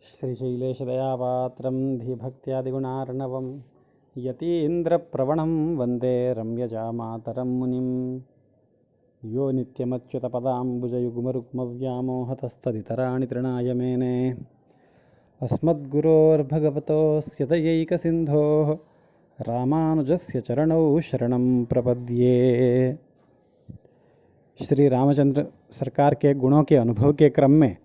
श्रीशैलेशदयापात्रं धीभक्त्यादिगुणार्णवं यतीन्द्रप्रवणं वन्दे रम्यजामातरं मुनिं यो नित्यमच्युतपदाम्बुजयुग्मरुक्मव्यामोहतस्तदितराणि तृणाय मेने अस्मद्गुरोर्भगवतोऽस्य दयैकसिन्धोः रामानुजस्य चरणौ शरणं प्रपद्ये। श्री रामचंद्र सरकार के गुणों के अनुभव के क्रम में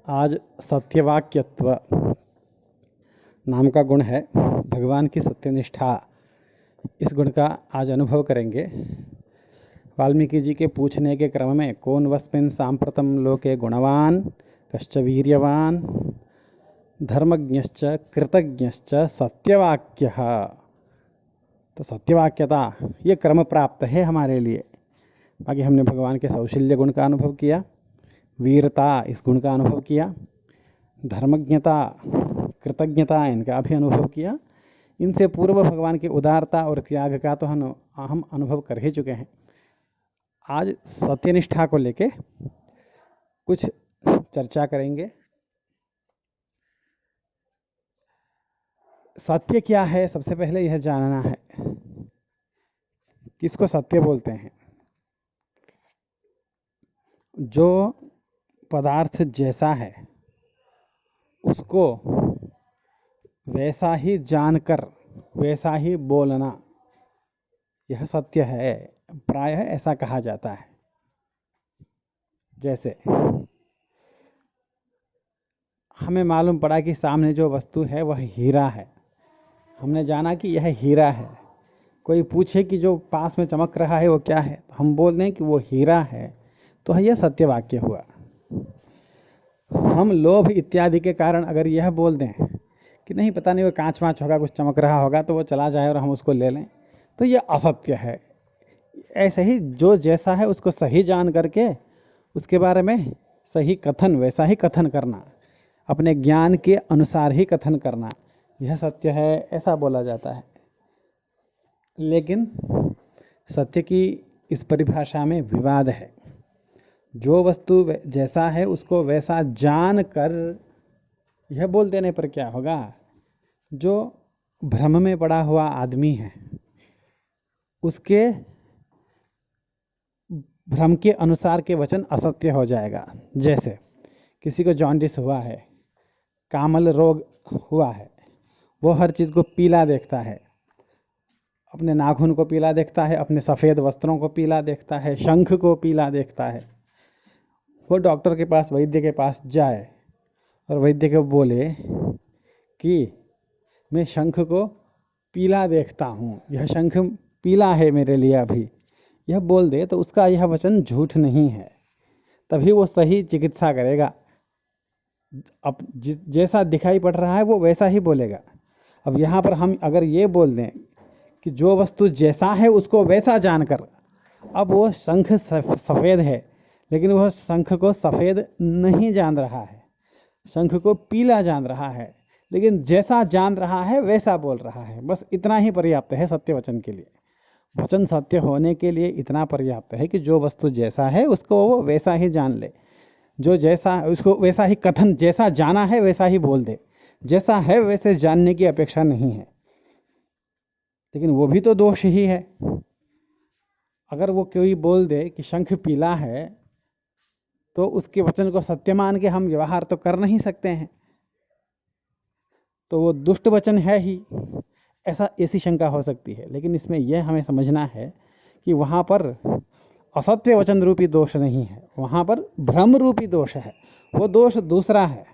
आज सत्यवाक्यत्व नाम का गुण है। भगवान की सत्यनिष्ठा, इस गुण का आज अनुभव करेंगे। वाल्मीकि जी के पूछने के क्रम में कौन वस्मिन् सांप्रतं लोके गुणवान कश्च वीर्यवान धर्मज्ञश्च कृतज्ञश्च सत्यवाक्यः, तो सत्यवाक्यता ये क्रम प्राप्त है हमारे लिए। बाकी हमने भगवान के सौशील्य गुण का अनुभव किया, वीरता इस गुण का अनुभव किया, धर्मज्ञता कृतज्ञता इनका भी अनुभव किया। इनसे पूर्व भगवान की उदारता और त्याग का तो हम अनुभव कर ही चुके हैं। आज सत्यनिष्ठा को लेके कुछ चर्चा करेंगे। सत्य क्या है, सबसे पहले यह जानना है। किसको सत्य बोलते हैं? जो पदार्थ जैसा है उसको वैसा ही जानकर वैसा ही बोलना, यह सत्य है। प्रायः ऐसा कहा जाता है। जैसे हमें मालूम पड़ा कि सामने जो वस्तु है वह हीरा है, हमने जाना कि यह हीरा है। कोई पूछे कि जो पास में चमक रहा है वो क्या है, तो हम बोल दें कि वो हीरा है, तो यह सत्य वाक्य हुआ। हम लोभ इत्यादि के कारण अगर यह बोल दें कि नहीं पता नहीं वो कांच वाँच होगा, कुछ चमक रहा होगा, तो वो चला जाए और हम उसको ले लें, तो यह असत्य है। ऐसे ही जो जैसा है उसको सही जान करके उसके बारे में सही कथन, वैसा ही कथन करना, अपने ज्ञान के अनुसार ही कथन करना, यह सत्य है, ऐसा बोला जाता है। लेकिन सत्य की इस परिभाषा में विवाद है। जो वस्तु जैसा है उसको वैसा जान कर यह बोल देने पर क्या होगा? जो भ्रम में पड़ा हुआ आदमी है उसके भ्रम के अनुसार के वचन असत्य हो जाएगा। जैसे किसी को जॉन्डिस हुआ है, कामल रोग हुआ है, वो हर चीज़ को पीला देखता है, अपने नाखून को पीला देखता है, अपने सफ़ेद वस्त्रों को पीला देखता है, शंख को पीला देखता है। वो डॉक्टर के पास, वैद्य के पास जाए और वैद्य को बोले कि मैं शंख को पीला देखता हूँ, यह शंख पीला है मेरे लिए अभी, यह बोल दे, तो उसका यह वचन झूठ नहीं है। तभी वो सही चिकित्सा करेगा। अब जैसा दिखाई पड़ रहा है वो वैसा ही बोलेगा। अब यहाँ पर हम अगर ये बोल दें कि जो वस्तु जैसा है उसको वैसा जानकर, अब वो शंख सफ़ेद है लेकिन वह शंख को सफ़ेद नहीं जान रहा है, शंख को पीला जान रहा है, लेकिन जैसा जान रहा है वैसा बोल रहा है। बस इतना ही पर्याप्त है सत्य वचन के लिए। वचन सत्य होने के लिए इतना पर्याप्त है कि जो वस्तु जैसा है उसको वो वैसा ही जान ले, जो जैसा उसको वैसा ही कथन, जैसा जाना है वैसा ही बोल दे। जैसा है वैसे जानने की अपेक्षा नहीं है। लेकिन वो भी तो दोष ही है। अगर वो कोई बोल दे कि शंख पीला है तो उसके वचन को सत्य मान के हम व्यवहार तो कर नहीं सकते हैं, तो वो दुष्ट वचन है ही, ऐसी शंका हो सकती है। लेकिन इसमें यह हमें समझना है कि वहाँ पर असत्य वचन रूपी दोष नहीं है, वहाँ पर भ्रम रूपी दोष है। वो दोष दूसरा है।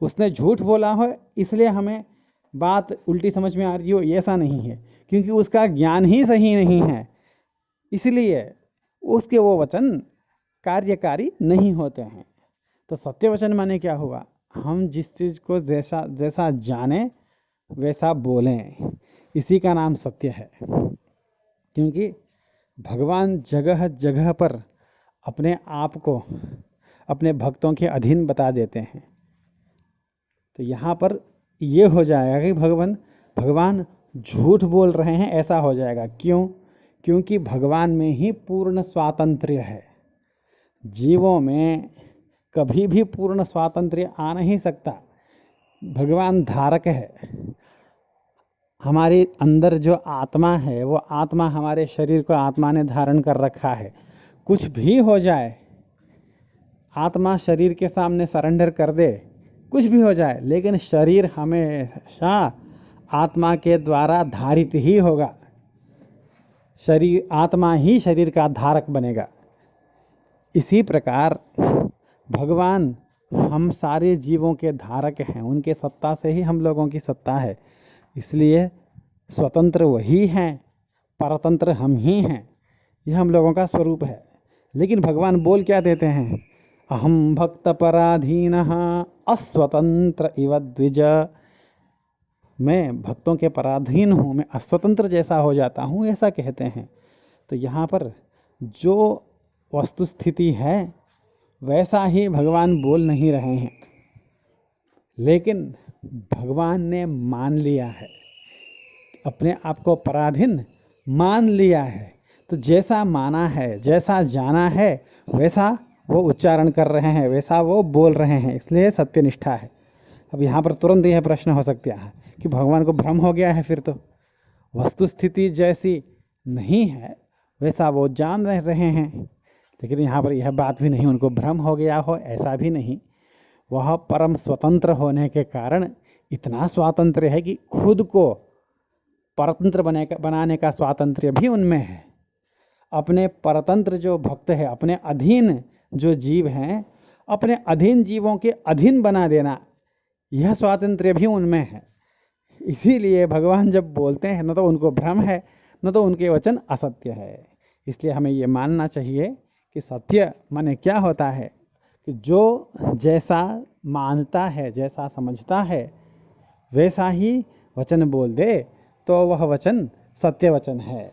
उसने झूठ बोला हो इसलिए हमें बात उल्टी समझ में आ रही हो, ऐसा नहीं है, क्योंकि उसका ज्ञान ही सही नहीं है, इसलिए उसके वो वचन कार्यकारी नहीं होते हैं। तो सत्य वचन माने क्या हुआ? हम जिस चीज़ को जैसा जाने वैसा बोलें, इसी का नाम सत्य है। क्योंकि भगवान जगह जगह पर अपने आप को अपने भक्तों के अधीन बता देते हैं। तो यहाँ पर ये हो जाएगा कि भगवान झूठ बोल रहे हैं, ऐसा हो जाएगा। क्यों? क्योंकि भगवान में ही पूर्ण स्वातंत्र्य है। जीवों में कभी भी पूर्ण स्वातंत्र्य आ नहीं सकता। भगवान धारक है। हमारे अंदर जो आत्मा है वो आत्मा, हमारे शरीर को आत्मा ने धारण कर रखा है। कुछ भी हो जाए, आत्मा शरीर के सामने सरेंडर कर दे, कुछ भी हो जाए, लेकिन शरीर हमेशा आत्मा के द्वारा धारित ही होगा। शरीर, आत्मा ही शरीर का धारक बनेगा। इसी प्रकार भगवान हम सारे जीवों के धारक हैं, उनके सत्ता से ही हम लोगों की सत्ता है। इसलिए स्वतंत्र वही हैं, परतंत्र हम ही हैं। यह हम लोगों का स्वरूप है। लेकिन भगवान बोल क्या देते हैं? अहम भक्त पराधीनः अस्वतंत्र इव द्विज। मैं भक्तों के पराधीन हूँ, मैं अस्वतंत्र जैसा हो जाता हूँ, ऐसा कहते हैं। तो यहाँ पर जो वस्तु स्थिति है वैसा ही भगवान बोल नहीं रहे हैं, लेकिन भगवान ने मान लिया है, अपने आप को पराधीन मान लिया है। तो जैसा माना है, जैसा जाना है, वैसा वो उच्चारण कर रहे हैं, वैसा वो बोल रहे हैं। इसलिए सत्यनिष्ठा है। अब यहाँ पर तुरंत यह प्रश्न हो सकता है कि भगवान को भ्रम हो गया है, फिर तो वस्तु स्थिति जैसी नहीं है वैसा वो जान रहे हैं। लेकिन यहाँ पर यह बात भी नहीं उनको भ्रम हो गया हो, ऐसा भी नहीं। वह परम स्वतंत्र होने के कारण इतना स्वातंत्र्य है कि खुद को परतंत्र बनाने का स्वातंत्र्य भी उनमें है। अपने परतंत्र जो भक्त है, अपने अधीन जो जीव हैं, अपने अधीन जीवों के अधीन बना देना, यह स्वातंत्र्य भी उनमें है। इसीलिए भगवान जब बोलते हैं, न तो उनको भ्रम है, न तो उनके वचन असत्य है। इसलिए हमें ये मानना चाहिए कि सत्य माने क्या होता है कि जो जैसा मानता है, जैसा समझता है, वैसा ही वचन बोल दे तो वह वचन सत्य वचन है।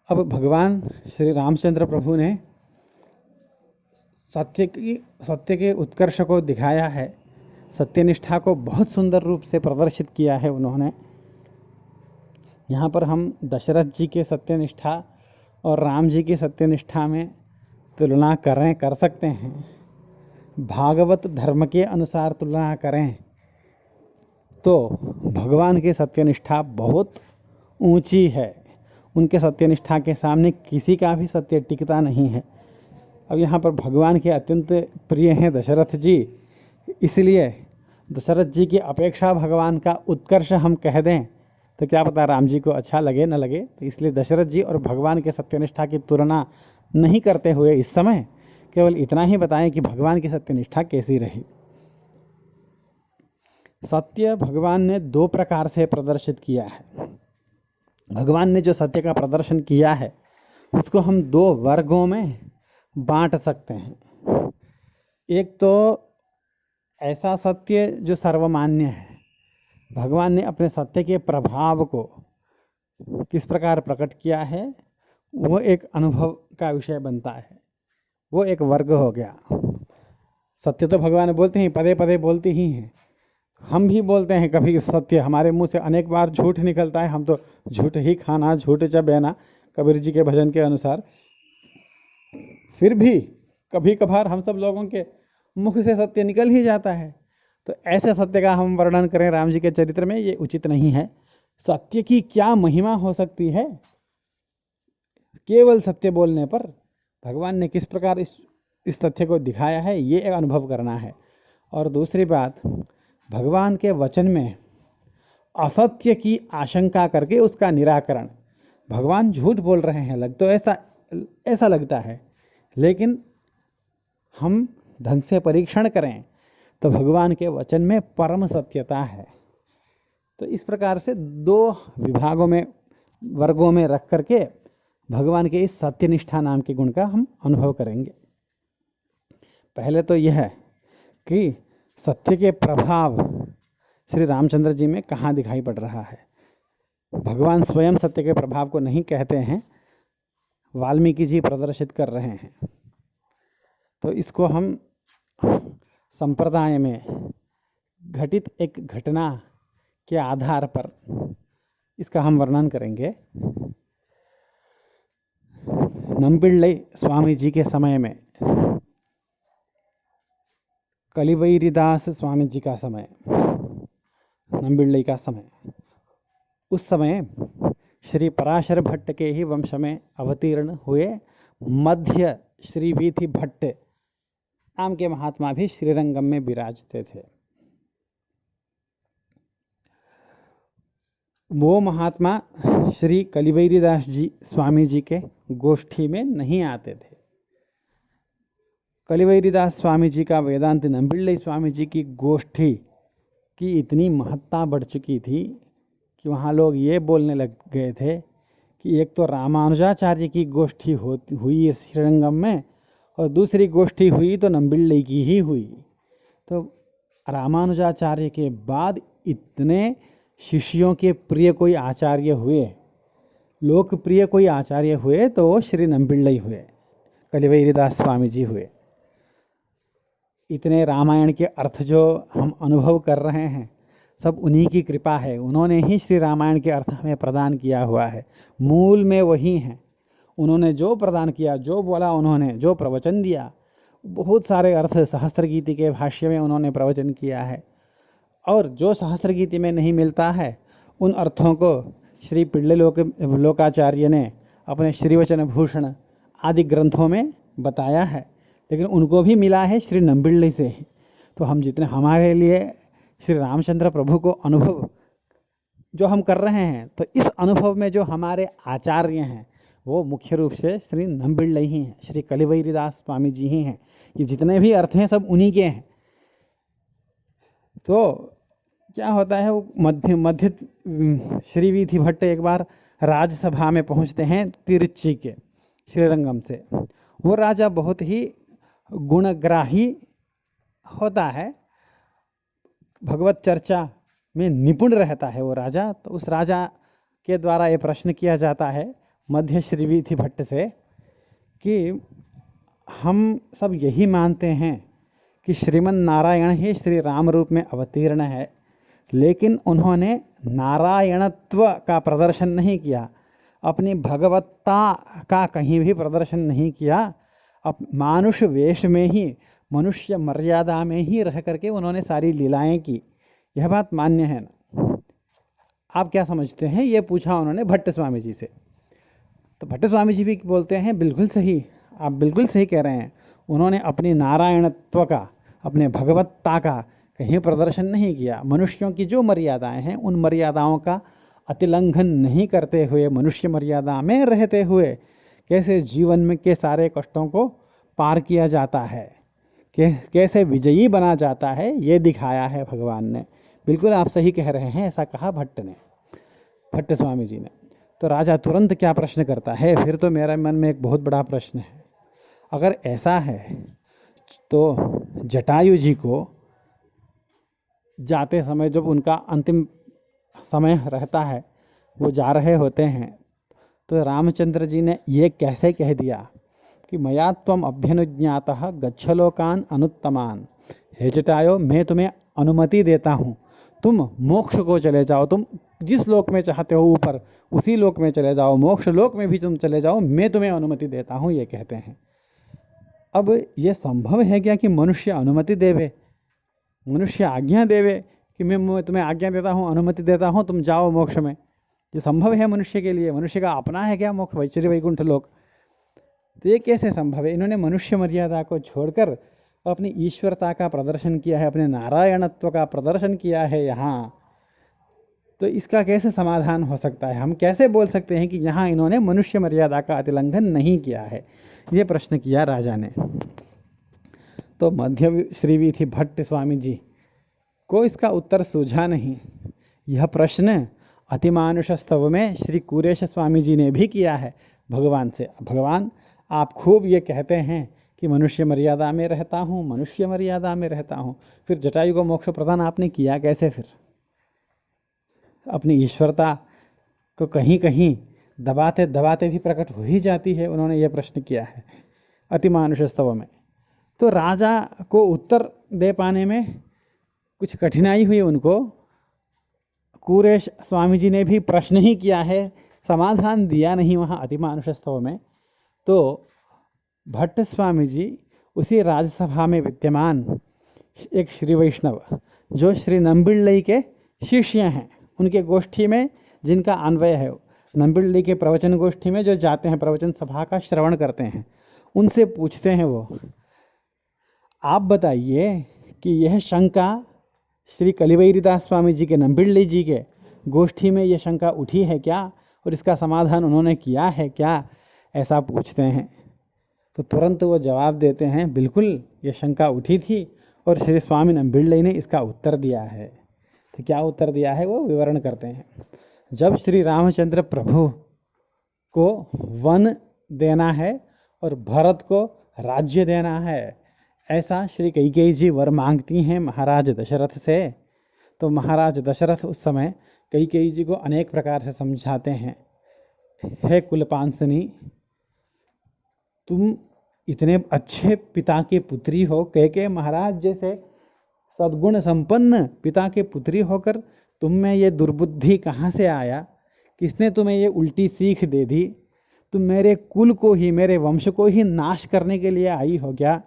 अब भगवान श्री रामचंद्र प्रभु ने सत्य के उत्कर्ष को दिखाया है, सत्यनिष्ठा को बहुत सुंदर रूप से प्रदर्शित किया है उन्होंने। यहाँ पर हम दशरथ जी के सत्यनिष्ठा और राम जी की सत्यनिष्ठा में तुलना कर सकते हैं। भागवत धर्म के अनुसार तुलना करें तो भगवान की सत्यनिष्ठा बहुत ऊंची है। उनके सत्यनिष्ठा के सामने किसी का भी सत्य टिकता नहीं है। अब यहाँ पर भगवान के अत्यंत प्रिय हैं दशरथ जी, इसलिए दशरथ जी की अपेक्षा भगवान का उत्कर्ष हम कह दें तो क्या पता राम जी को अच्छा लगे न लगे। तो इसलिए दशरथ जी और भगवान के सत्यनिष्ठा की तुलना नहीं करते हुए इस समय केवल इतना ही बताएं कि भगवान की सत्यनिष्ठा कैसी रही। सत्य भगवान ने दो प्रकार से प्रदर्शित किया है। भगवान ने जो सत्य का प्रदर्शन किया है उसको हम दो वर्गों में बांट सकते हैं। एक तो ऐसा सत्य जो सर्वमान्य है। भगवान ने अपने सत्य के प्रभाव को किस प्रकार प्रकट किया है, वो एक अनुभव का विषय बनता है, वो एक वर्ग हो गया। सत्य तो भगवान बोलते हैं, पदे पदे बोलते ही हैं। हम भी बोलते हैं कभी सत्य, हमारे मुंह से अनेक बार झूठ निकलता है। हम तो झूठ ही खाना, झूठ च बहना, कबीर जी के भजन के अनुसार। फिर भी कभी कभार हम सब लोगों के मुख से सत्य निकल ही जाता है। तो ऐसे सत्य का हम वर्णन करें राम जी के चरित्र में, ये उचित नहीं है। सत्य की क्या महिमा हो सकती है केवल सत्य बोलने पर। भगवान ने किस प्रकार इस तथ्य को दिखाया है, ये एक अनुभव करना है। और दूसरी बात, भगवान के वचन में असत्य की आशंका करके उसका निराकरण। भगवान झूठ बोल रहे हैं तो ऐसा लगता है, लेकिन हम ढंग से परीक्षण करें तो भगवान के वचन में परम सत्यता है। तो इस प्रकार से दो विभागों में, वर्गों में रख करके भगवान के इस सत्यनिष्ठा नाम के गुण का हम अनुभव करेंगे। पहले तो यह है कि सत्य के प्रभाव श्री रामचंद्र जी में कहाँ दिखाई पड़ रहा है। भगवान स्वयं सत्य के प्रभाव को नहीं कहते हैं, वाल्मीकि जी प्रदर्शित कर रहे हैं। तो इसको हम संप्रदाय में घटित एक घटना के आधार पर इसका हम वर्णन करेंगे। नंपिल्लई स्वामी जी के समय में कलिवैरीदास स्वामी जी का समय, नंबिल्लई का समय, उस समय श्री पराशर भट्ट के ही वंश में अवतीर्ण हुए मध्य श्री वीथि भट्ट नाम के महात्मा भी श्रीरंगम में विराजते थे। वो महात्मा श्री कलिवैरीदास जी स्वामी जी के गोष्ठी में नहीं आते थे। कलिवैरीदास स्वामी जी का वेदांत नंबिल्लई स्वामी जी की गोष्ठी की इतनी महत्ता बढ़ चुकी थी कि वहाँ लोग ये बोलने लग गए थे कि एक तो रामानुजाचार्य की गोष्ठी हुई श्रीरंगम में और दूसरी गोष्ठी हुई तो नंबिल्लई की ही हुई। तो रामानुजाचार्य के बाद इतने शिष्यों के प्रिय कोई आचार्य हुए, लोकप्रिय कोई आचार्य हुए तो वो श्री नंबिल्लई हुए, कलिवैरीदास स्वामी जी हुए। इतने रामायण के अर्थ जो हम अनुभव कर रहे हैं सब उन्हीं की कृपा है। उन्होंने ही श्री रामायण के अर्थ हमें प्रदान किया हुआ है, मूल में वही हैं। उन्होंने जो प्रदान किया, जो बोला, उन्होंने जो प्रवचन दिया, बहुत सारे अर्थ सहस्त्रगीति के भाष्य में उन्होंने प्रवचन किया है। और जो सहस्त्रगीति में नहीं मिलता है उन अर्थों को श्री पिल्ले लोकाचार्य ने अपने श्रीवचन भूषण आदि ग्रंथों में बताया है, लेकिन उनको भी मिला है श्री नंबिल्लई से। तो हम जितने हमारे लिए श्री रामचंद्र प्रभु को अनुभव जो हम कर रहे हैं, तो इस अनुभव में जो हमारे आचार्य हैं वो मुख्य रूप से श्री नंबिल्लई ही हैं, श्री कलिवैरीदास स्वामी जी ही हैं। ये जितने भी अर्थ हैं सब उन्हीं के हैं। तो क्या होता है, वो मध्य श्री वीथि भट्ट एक बार राजसभा में पहुंचते हैं तिरुच्ची के श्रीरंगम से। वो राजा बहुत ही गुणग्राही होता है, भगवत चर्चा में निपुण रहता है वो राजा। तो उस राजा के द्वारा ये प्रश्न किया जाता है मध्य श्री वीथि भट्ट से कि हम सब यही मानते हैं कि श्रीमन नारायण ही श्री राम रूप में अवतीर्ण है, लेकिन उन्होंने नारायणत्व का प्रदर्शन नहीं किया, अपनी भगवत्ता का कहीं भी प्रदर्शन नहीं किया। अब मानुष वेश में ही, मनुष्य मर्यादा में ही रह करके उन्होंने सारी लीलाएं की। यह बात मान्य है ना? आप क्या समझते हैं? ये पूछा उन्होंने भट्ट स्वामी जी से। तो भट्ट स्वामी जी भी बोलते हैं बिल्कुल सही, आप बिल्कुल सही कह रहे हैं। उन्होंने अपनी नारायणत्व का, अपने भगवत्ता का कहीं प्रदर्शन नहीं किया। मनुष्यों की जो मर्यादाएं हैं उन मर्यादाओं का अतिलंघन नहीं करते हुए, मनुष्य मर्यादा में रहते हुए कैसे जीवन में के सारे कष्टों को पार किया जाता है, कैसे विजयी बना जाता है, ये दिखाया है भगवान ने। बिल्कुल आप सही कह रहे हैं, ऐसा कहा भट्ट स्वामी जी ने। तो राजा तुरंत क्या प्रश्न करता है, फिर तो मेरे मन में एक बहुत बड़ा प्रश्न है। अगर ऐसा है तो जटायु जी को जाते समय, जब उनका अंतिम समय रहता है, वो जा रहे होते हैं, तो रामचंद्र जी ने ये कैसे कह दिया कि मया त्वम अभ्यनुज्ञातः गच्छ लोकान अनुत्तमान। हे जटायो, मैं तुम्हें अनुमति देता हूँ, तुम मोक्ष को चले जाओ, तुम जिस लोक में चाहते हो ऊपर उसी लोक में चले जाओ, मोक्ष लोक में भी तुम चले जाओ, मैं तुम्हें अनुमति देता हूँ, ये कहते हैं। अब ये संभव है क्या कि मनुष्य अनुमति देवे, मनुष्य आज्ञा देवे कि मैं तुम्हें आज्ञा देता हूँ, अनुमति देता हूँ, तुम जाओ मोक्ष में? ये संभव है मनुष्य के लिए? मनुष्य का अपना है क्या मोक्ष, वैचित्र वैकुंठ लोक? तो ये कैसे संभव है? इन्होंने मनुष्य मर्यादा को छोड़कर अपनी ईश्वरता का प्रदर्शन किया है, अपने नारायणत्व का प्रदर्शन किया है यहाँ। तो इसका कैसे समाधान हो सकता है? हम कैसे बोल सकते हैं कि यहाँ इन्होंने मनुष्य मर्यादा का अतिलंघन नहीं किया है? ये प्रश्न किया राजा ने। तो मध्य श्री वीथि भट्ट स्वामी जी को इसका उत्तर सूझा नहीं। यह प्रश्न अतिमानुष स्तव में श्री कुरेश स्वामी जी ने भी किया है भगवान से। भगवान, आप खूब ये कहते हैं कि मनुष्य मर्यादा में रहता हूँ, मनुष्य मर्यादा में रहता हूँ, फिर जटायु को मोक्ष प्रदान आपने किया कैसे? फिर अपनी ईश्वरता को कहीं कहीं दबाते दबाते भी प्रकट हो ही जाती है। उन्होंने ये प्रश्न किया है अतिमानुष स्तव में। तो राजा को उत्तर दे पाने में कुछ कठिनाई हुई उनको। कुरेश स्वामी जी ने भी प्रश्न ही किया है, समाधान दिया नहीं वहाँ अतिमानुष स्तव में। तो भट्ट स्वामी जी उसी राजसभा में विद्यमान एक श्री वैष्णव जो श्री नंबिल्लई के शिष्य हैं, उनके गोष्ठी में जिनका अन्वय है, नंबिल्लई के प्रवचन गोष्ठी में जो जाते हैं, प्रवचन सभा का श्रवण करते हैं, उनसे पूछते हैं वो, आप बताइए कि यह शंका श्री कलिवैरीदास स्वामी जी के, नंबिल्लई जी के गोष्ठी में यह शंका उठी है क्या, और इसका समाधान उन्होंने किया है क्या, ऐसा पूछते हैं। तो तुरंत वो जवाब देते हैं, बिल्कुल ये शंका उठी थी और श्री स्वामी नंबिल्लई ने इसका उत्तर दिया है। तो क्या उत्तर दिया है वो विवरण करते हैं। जब श्री रामचंद्र प्रभु को वन देना है और भरत को राज्य देना है, ऐसा श्री कैकेयी जी वर मांगती हैं महाराज दशरथ से। तो महाराज दशरथ उस समय कैकेयी जी को अनेक प्रकार से समझाते हैं, हे कुलपांसनी, तुम इतने अच्छे पिता की पुत्री हो, कैकेयी महाराज जैसे सद्गुण संपन्न पिता की पुत्री होकर तुम में ये दुर्बुद्धि कहाँ से आया, किसने तुम्हें ये उल्टी सीख दे दी, तुम मेरे कुल को ही, मेरे वंश को ही नाश करने के लिए आई हो क्या,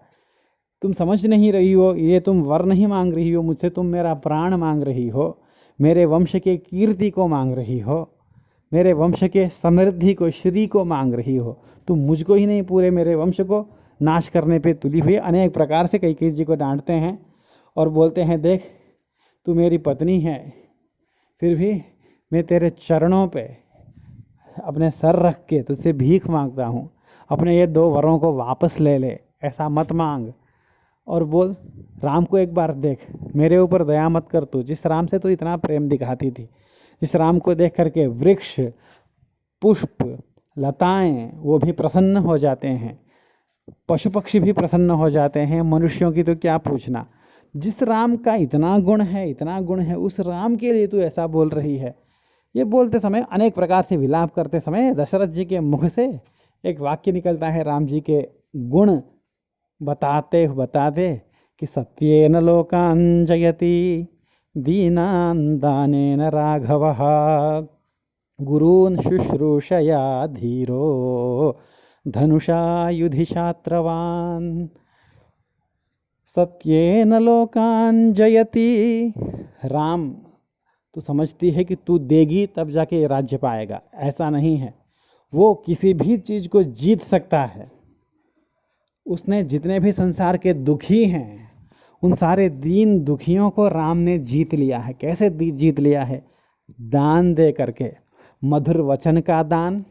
तुम समझ नहीं रही हो, ये तुम वर नहीं मांग रही हो मुझसे, तुम मेरा प्राण मांग रही हो, मेरे वंश के कीर्ति को मांग रही हो, मेरे वंश के समृद्धि को, श्री को मांग रही हो, तुम मुझको ही नहीं पूरे मेरे वंश को नाश करने पे तुली हुई। अनेक प्रकार से कैकेयी जी को डांटते हैं और बोलते हैं, देख तू मेरी पत्नी है, फिर भी मैं तेरे चरणों पे अपने सर रख के तुझसे भीख मांगता हूँ, अपने ये 2 वरों को वापस ले ले, ऐसा मत मांग। और बोल, राम को एक बार देख, मेरे ऊपर दया मत कर तू, जिस राम से तू इतना प्रेम दिखाती थी, जिस राम को देख करके वृक्ष, पुष्प, लताएं वो भी प्रसन्न हो जाते हैं, पशु पक्षी भी प्रसन्न हो जाते हैं, मनुष्यों की तो क्या पूछना, जिस राम का इतना गुण है, इतना गुण है, उस राम के लिए तू ऐसा बोल रही है। ये बोलते समय, अनेक प्रकार से विलाप करते समय दशरथ जी के मुख से एक वाक्य निकलता है राम जी के गुण बताते कि सत्येन लोकान् जयति दीनान् दानेन राघवः गुरून् शुश्रूषया धीरो धनुषा युधिशात्रवान्। सत्येन लोकान् जयति, राम तू समझती है कि तू देगी तब जाके राज्य पाएगा, ऐसा नहीं है। वो किसी भी चीज़ को जीत सकता है। उसने जितने भी संसार के दुखी हैं, उन सारे दीन दुखियों को राम ने जीत लिया है। कैसे जीत लिया है? दान दे करके, मधुर वचन का दान,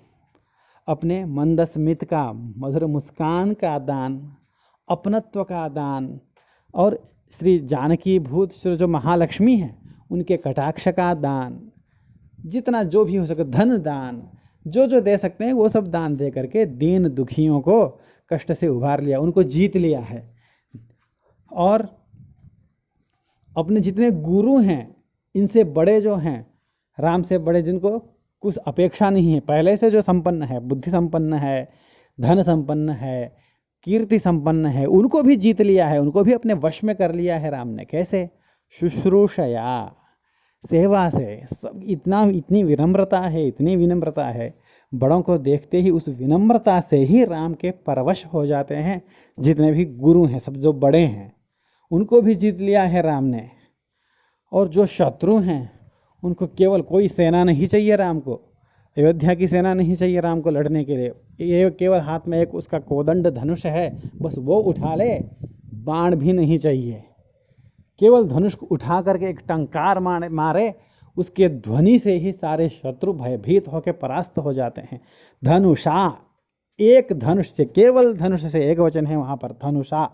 अपने मंदस्मित का, मधुर मुस्कान का दान, अपनत्व का दान, और श्री जानकी भूत श्री जो महालक्ष्मी हैं उनके कटाक्ष का दान, जितना जो भी हो सके, धन दान, जो जो दे सकते हैं वो सब दान दे करके दीन दुखियों को कष्ट से उभार लिया, उनको जीत लिया है। और अपने जितने गुरु हैं, इनसे बड़े जो हैं, राम से बड़े, जिनको कुछ अपेक्षा नहीं है, पहले से जो संपन्न है, बुद्धि संपन्न है, धन संपन्न है, कीर्ति संपन्न है, उनको भी जीत लिया है, उनको भी अपने वश में कर लिया है राम ने। कैसे? शुश्रूषया, सेवा से। सब इतनी विनम्रता है, इतनी विनम्रता है, बड़ों को देखते ही उस विनम्रता से ही राम के परवश हो जाते हैं जितने भी गुरु हैं, सब जो बड़े हैं, उनको भी जीत लिया है राम ने। और जो शत्रु हैं उनको केवल कोई सेना नहीं चाहिए राम को, अयोध्या की सेना नहीं चाहिए राम को लड़ने के लिए, ये केवल हाथ में एक उसका कोदंड धनुष है, बस वो उठा ले, बाण भी नहीं चाहिए, केवल धनुष को उठा करके एक टंकार मारे, उसके ध्वनि से ही सारे शत्रु भयभीत होकर परास्त हो जाते हैं। धनुषा, एक धनुष से, केवल धनुष से, एक वचन है वहाँ पर, धनुषा,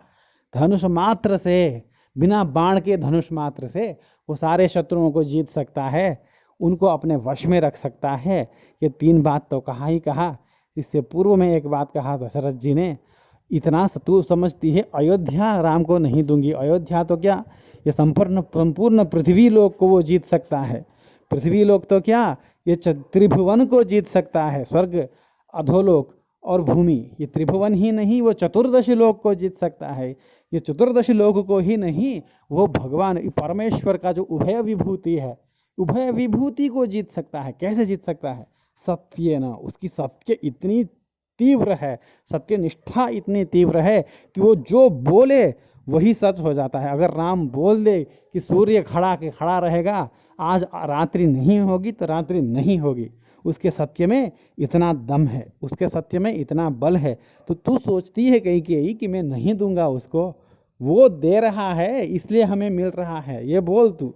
धनुष मात्र से, बिना बाण के धनुष मात्र से वो सारे शत्रुओं को जीत सकता है, उनको अपने वश में रख सकता है। ये 3 बात तो कहा ही कहा। इससे पूर्व में एक बात कहा दशरथ जी ने, इतना तू समझती है अयोध्या राम को नहीं दूंगी, अयोध्या तो क्या, ये संपूर्ण पृथ्वी लोक को वो जीत सकता है। पृथ्वी लोक तो क्या, ये त्रिभुवन को जीत सकता है, स्वर्ग, अधोलोक और भूमि, ये त्रिभुवन ही नहीं, वो 14 लोक को जीत सकता है। ये 14 लोक को ही नहीं, वो भगवान परमेश्वर का जो उभय विभूति है, उभय विभूति को जीत सकता है। कैसे जीत सकता है? सत्य न, उसकी सत्य इतनी तीव्र है, सत्य निष्ठा इतनी तीव्र है कि वो जो बोले वही सच हो जाता है। अगर राम बोल दे कि सूर्य खड़ा के खड़ा रहेगा, आज रात्रि नहीं होगी तो रात्रि नहीं होगी, उसके सत्य में इतना दम है, उसके सत्य में इतना बल है। तो तू सोचती है कहीं कि मैं नहीं दूंगा उसको, वो दे रहा है इसलिए हमें मिल रहा है, ये बोल तू।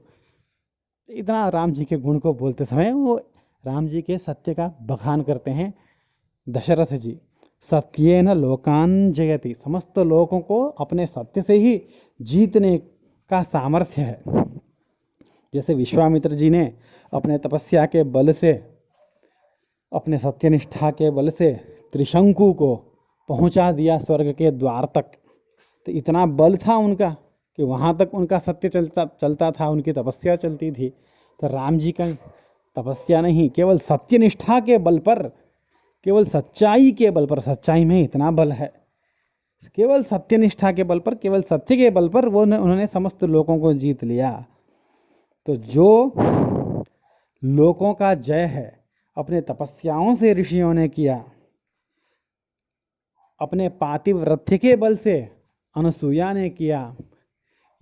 इतना राम जी के गुण को बोलते समय वो राम जी के सत्य का बखान करते हैं दशरथ जी। सत्येन लोकान जयति, समस्त लोगों को अपने सत्य से ही जीतने का सामर्थ्य है। जैसे विश्वामित्र जी ने अपने तपस्या के बल से, अपने सत्यनिष्ठा के बल से त्रिशंकु को पहुंचा दिया स्वर्ग के द्वार तक। तो इतना बल था उनका कि वहाँ तक उनका सत्य चलता था, उनकी तपस्या चलती थी। तो राम जी का तपस्या नहीं, केवल सत्यनिष्ठा के बल पर, केवल सच्चाई के बल पर, सच्चाई में इतना बल है, केवल सत्यनिष्ठा के बल पर, केवल सत्य के बल पर वो उन्होंने समस्त लोगों को जीत लिया। तो जो लोगों का जय है अपने तपस्याओं से ऋषियों ने किया, अपने पातिव्रत्य के बल से अनसुया ने किया,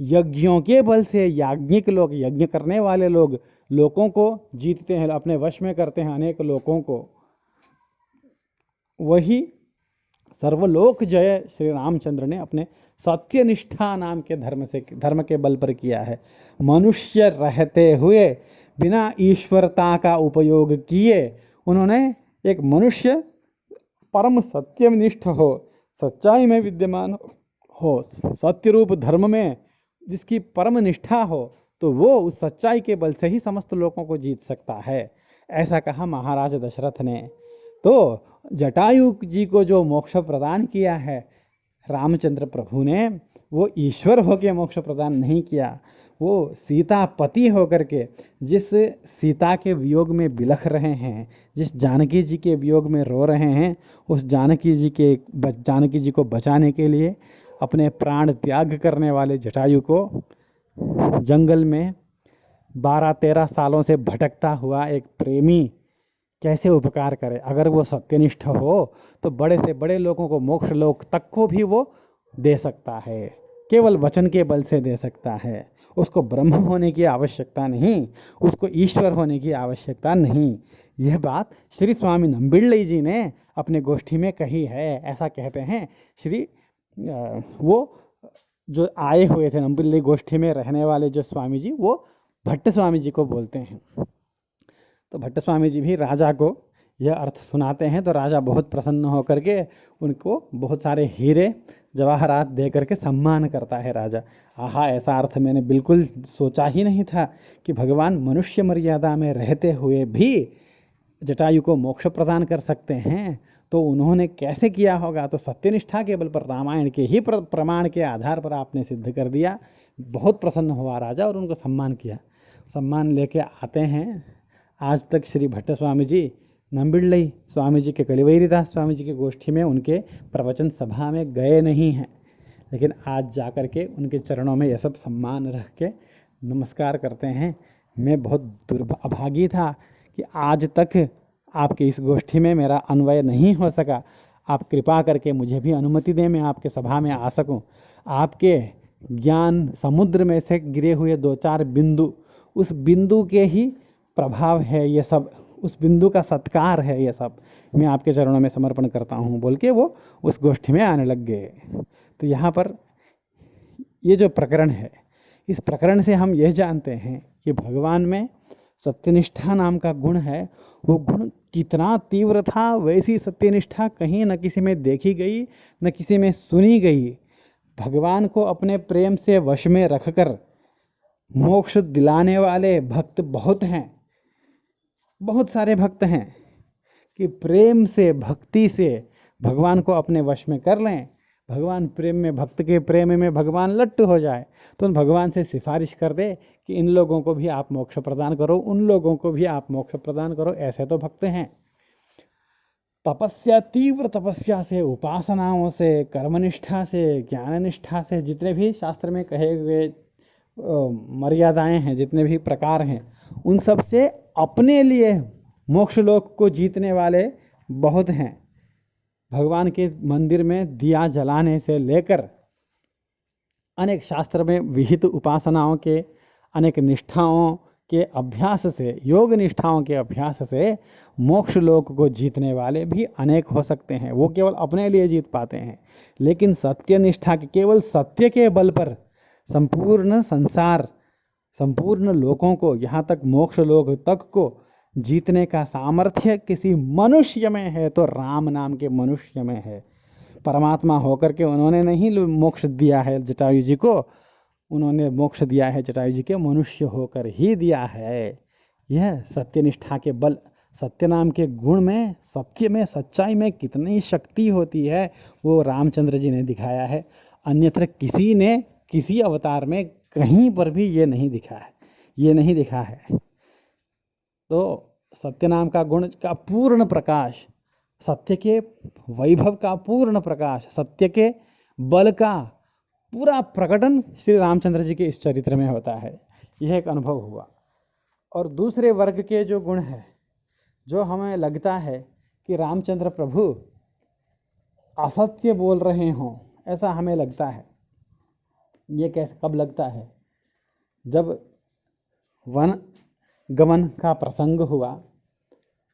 यज्ञों के बल से याज्ञिक लोग, यज्ञ करने वाले लोग लोगों को जीतते हैं, अपने वश में करते हैं अनेक लोगों को, वही सर्वलोक जय श्री रामचंद्र ने अपने सत्यनिष्ठा नाम के धर्म के बल पर किया है। मनुष्य रहते हुए बिना ईश्वरता का उपयोग किए उन्होंने एक मनुष्य परम सत्यनिष्ठ हो, सच्चाई में विद्यमान हो, सत्य रूप धर्म में जिसकी परम निष्ठा हो, तो वो उस सच्चाई के बल से ही समस्त लोगों को जीत सकता है, ऐसा कहा महाराज दशरथ ने। तो जटायु जी को जो मोक्ष प्रदान किया है रामचंद्र प्रभु ने, वो ईश्वर होकर मोक्ष प्रदान नहीं किया, वो सीता पति होकर के, जिस सीता के वियोग में बिलख रहे हैं, जिस जानकी जी के वियोग में रो रहे हैं, उस जानकी जी को बचाने के लिए अपने प्राण त्याग करने वाले जटायु को जंगल में 12-13 सालों से भटकता हुआ एक प्रेमी कैसे उपकार करे। अगर वो सत्यनिष्ठ हो तो बड़े से बड़े लोगों को, मोक्ष लोक तक को भी वो दे सकता है, केवल वचन के बल से दे सकता है। उसको ब्रह्म होने की आवश्यकता नहीं, उसको ईश्वर होने की आवश्यकता नहीं। यह बात श्री स्वामी नंबिल्लई जी ने अपने गोष्ठी में कही है। ऐसा कहते हैं श्री वो जो आए हुए थे नंबिल्लई गोष्ठी में रहने वाले जो स्वामी जी, वो भट्ट स्वामी जी को बोलते हैं। तो भट्ट स्वामी जी भी राजा को यह अर्थ सुनाते हैं, तो राजा बहुत प्रसन्न होकर के उनको बहुत सारे हीरे जवाहरात दे करके सम्मान करता है राजा। आहा, ऐसा अर्थ मैंने बिल्कुल सोचा ही नहीं था कि भगवान मनुष्य मर्यादा में रहते हुए भी जटायु को मोक्ष प्रदान कर सकते हैं, तो उन्होंने कैसे किया होगा। तो सत्यनिष्ठा के बल पर, रामायण के ही प्रमाण के आधार पर आपने सिद्ध कर दिया। बहुत प्रसन्न हुआ राजा और उनको सम्मान किया। सम्मान लेके आते हैं। आज तक श्री भट्ट स्वामी जी नंबिल्लई स्वामी जी के, कलिवैरीदास स्वामी जी के गोष्ठी में उनके प्रवचन सभा में गए नहीं हैं, लेकिन आज जा कर के उनके चरणों में यह सब सम्मान रख के नमस्कार करते हैं। मैं बहुत अभागी था कि आज तक आपके इस गोष्ठी में मेरा अन्वय नहीं हो सका। आप कृपा करके मुझे भी अनुमति दें, मैं आपके सभा में आ सकूं। आपके ज्ञान समुद्र में से गिरे हुए 2-4 बिंदु, उस बिंदु के ही प्रभाव है ये सब, उस बिंदु का सत्कार है ये सब, मैं आपके चरणों में समर्पण करता हूँ बोल के वो उस गोष्ठी में आने लग गए। तो यहाँ पर ये जो प्रकरण है, इस प्रकरण से हम यह जानते हैं कि भगवान में सत्यनिष्ठा नाम का गुण है। वो गुण कितना तीव्र था, वैसी सत्यनिष्ठा कहीं न किसी में देखी गई, न किसी में सुनी गई। भगवान को अपने प्रेम से वश में रखकर मोक्ष दिलाने वाले भक्त बहुत हैं, बहुत सारे भक्त हैं कि प्रेम से, भक्ति से भगवान को अपने वश में कर लें। भगवान प्रेम में, भक्त के प्रेम में भगवान लट्टू हो जाए तो भगवान से सिफारिश कर दे कि इन लोगों को भी आप मोक्ष प्रदान करो, उन लोगों को भी आप मोक्ष प्रदान करो। ऐसे तो भक्त हैं। तपस्या, तीव्र तपस्या से, उपासनाओं से, कर्मनिष्ठा से, ज्ञाननिष्ठा से, जितने भी शास्त्र में कहे हुए मर्यादाएं हैं, जितने भी प्रकार हैं, उन सब से अपने लिए मोक्ष लोक को जीतने वाले बहुत हैं। भगवान के मंदिर में दिया जलाने से लेकर अनेक शास्त्र में विहित उपासनाओं के, अनेक निष्ठाओं के अभ्यास से, योग निष्ठाओं के अभ्यास से मोक्ष लोक को जीतने वाले भी अनेक हो सकते हैं। वो केवल अपने लिए जीत पाते हैं, लेकिन सत्य निष्ठा के, केवल सत्य के बल पर संपूर्ण संसार, संपूर्ण लोकों को, यहाँ तक मोक्ष लोक तक को जीतने का सामर्थ्य किसी मनुष्य में है तो राम नाम के मनुष्य में है। परमात्मा होकर के उन्होंने नहीं मोक्ष दिया है जटायु जी को, उन्होंने मोक्ष दिया है जटायु जी के मनुष्य होकर ही दिया है। यह सत्यनिष्ठा के बल, सत्य नाम के गुण में, सत्य में, सच्चाई में कितनी शक्ति होती है वो रामचंद्र जी ने दिखाया है। अन्यत्र किसी ने किसी अवतार में कहीं पर भी ये नहीं दिखा है, ये नहीं दिखा है। तो सत्य नाम का गुण का पूर्ण प्रकाश, सत्य के वैभव का पूर्ण प्रकाश, सत्य के बल का पूरा प्रकटन श्री रामचंद्र जी के इस चरित्र में होता है। यह एक अनुभव हुआ। और दूसरे वर्ग के जो गुण है, जो हमें लगता है कि रामचंद्र प्रभु असत्य बोल रहे हों, ऐसा हमें लगता है। ये कैसे, कब लगता है? जब वन गमन का प्रसंग हुआ,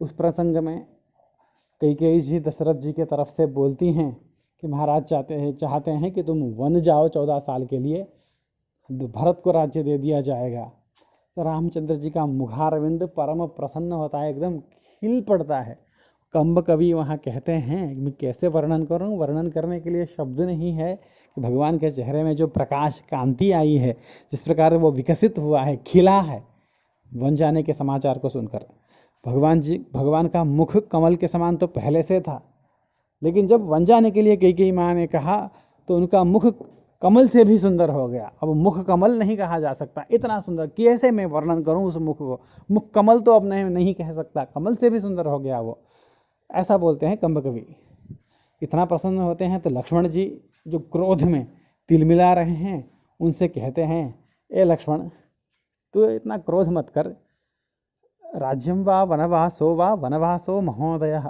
उस प्रसंग में कैकेयी जी दशरथ जी के तरफ से बोलती हैं कि महाराज चाहते हैं कि तुम वन जाओ 14 साल के लिए, भरत को राज्य दे दिया जाएगा। तो रामचंद्र जी का मुखारविंद परम प्रसन्न होता है, एकदम खिल पड़ता है। कंब कवि वहाँ कहते हैं, मैं कैसे वर्णन करूँ, वर्णन करने के लिए शब्द नहीं है कि भगवान के चेहरे में जो प्रकाश कांति आई है, जिस प्रकार वो विकसित हुआ है, खिला है वन जाने के समाचार को सुनकर। भगवान का मुख कमल के समान तो पहले से था, लेकिन जब वन जाने के लिए कैकेयी माँ ने कहा तो उनका मुख कमल से भी सुंदर हो गया। अब मुख कमल नहीं कहा जा सकता, इतना सुंदर, कैसे मैं वर्णन करूं उस मुख को। मुख कमल तो अब नहीं कह सकता, कमल से भी सुंदर हो गया वो, ऐसा बोलते हैं कंब कवि। इतना प्रसन्न होते हैं तो लक्ष्मण जी जो क्रोध में तिलमिला रहे हैं, उनसे कहते हैं, ए लक्ष्मण, तू इतना क्रोध मत कर। राज्यम वा वनवासो महोदय,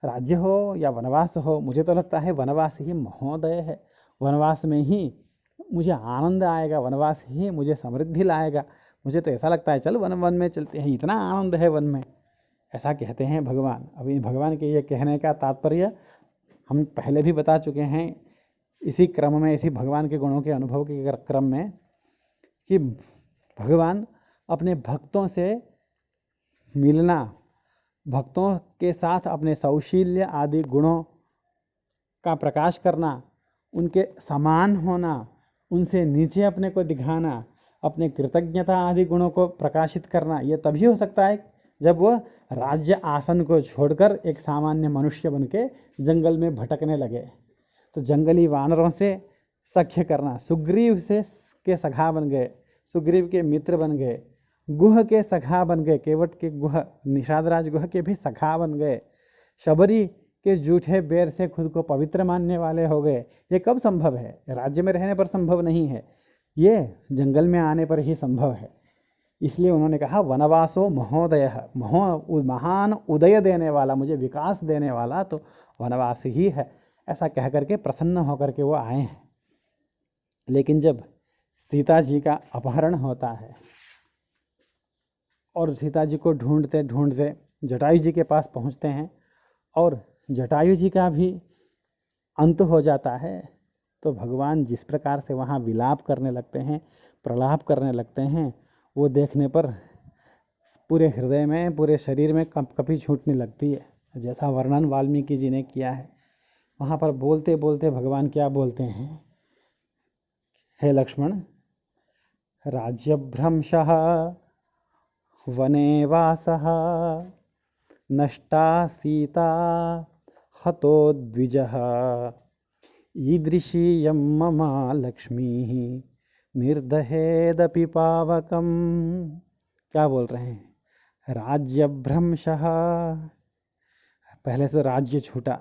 राज्य हो या वनवास हो, मुझे तो लगता है वनवास ही महोदय है। वनवास में ही मुझे आनंद आएगा, वनवास ही मुझे समृद्धि लाएगा। मुझे तो ऐसा लगता है चल वन में चलते हैं, इतना आनंद है वन में, ऐसा कहते हैं भगवान। अभी भगवान के ये कहने का तात्पर्य हम पहले भी बता चुके हैं इसी क्रम में, इसी भगवान के गुणों के अनुभव के क्रम में, कि भगवान अपने भक्तों से मिलना, भक्तों के साथ अपने सौशील्य आदि गुणों का प्रकाश करना, उनके समान होना, उनसे नीचे अपने को दिखाना, अपने कृतज्ञता आदि गुणों को प्रकाशित करना, ये तभी हो सकता है जब वह राज्य आसन को छोड़कर एक सामान्य मनुष्य बनके जंगल में भटकने लगे। तो जंगली वानरों से सख्य करना, सुग्रीव से के सखा बन गए, सुग्रीव के मित्र बन गए, गुह के सखा बन गए, केवट के गुह, निषादराज गुह के भी सखा बन गए, शबरी के जूठे बेर से खुद को पवित्र मानने वाले हो गए। ये कब संभव है? राज्य में रहने पर संभव नहीं है, ये जंगल में आने पर ही संभव है। इसलिए उन्होंने कहा वनवासो महोदय, महान उदय देने वाला, मुझे विकास देने वाला तो वनवास ही है, ऐसा कह करके प्रसन्न होकर के वो आए हैं। लेकिन जब सीता जी का अपहरण होता है और सीता जी को ढूंढते ढूंढते जटायु जी के पास पहुंचते हैं और जटायु जी का भी अंत हो जाता है, तो भगवान जिस प्रकार से वहाँ विलाप करने लगते हैं, प्रलाप करने लगते हैं, वो देखने पर पूरे हृदय में, पूरे शरीर में कंपकपी छूटने लगती है। जैसा वर्णन वाल्मीकि जी ने किया है, वहाँ पर बोलते बोलते भगवान क्या बोलते हैं, हे लक्ष्मण, राज्यभ्रंशः वने वासः नष्टा सीता हतो द्विजः ईदृशीयं मम लक्ष्मीः निर्दहेदपि पावकम्। क्या बोल रहे हैं? राज्यभ्रंशः, पहले से राज्य छूटा,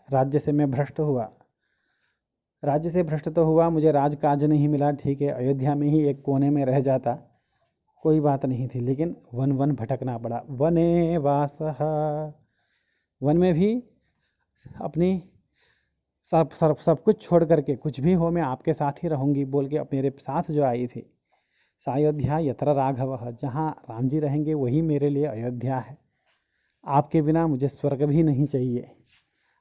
राज्य से मैं भ्रष्ट हुआ, राज्य से भ्रष्ट तो हुआ, मुझे राजकाज नहीं मिला, ठीक है, अयोध्या में ही एक कोने में रह जाता, कोई बात नहीं थी, लेकिन वन वन भटकना पड़ा। वने वासः, वन में भी अपनी सब कुछ छोड़ करके, कुछ भी हो मैं आपके साथ ही रहूँगी बोल के मेरे साथ जो आई थी। सायोध्या यत्र राघवः, जहाँ राम जी रहेंगे वही मेरे लिए अयोध्या है। आपके बिना मुझे स्वर्ग भी नहीं चाहिए।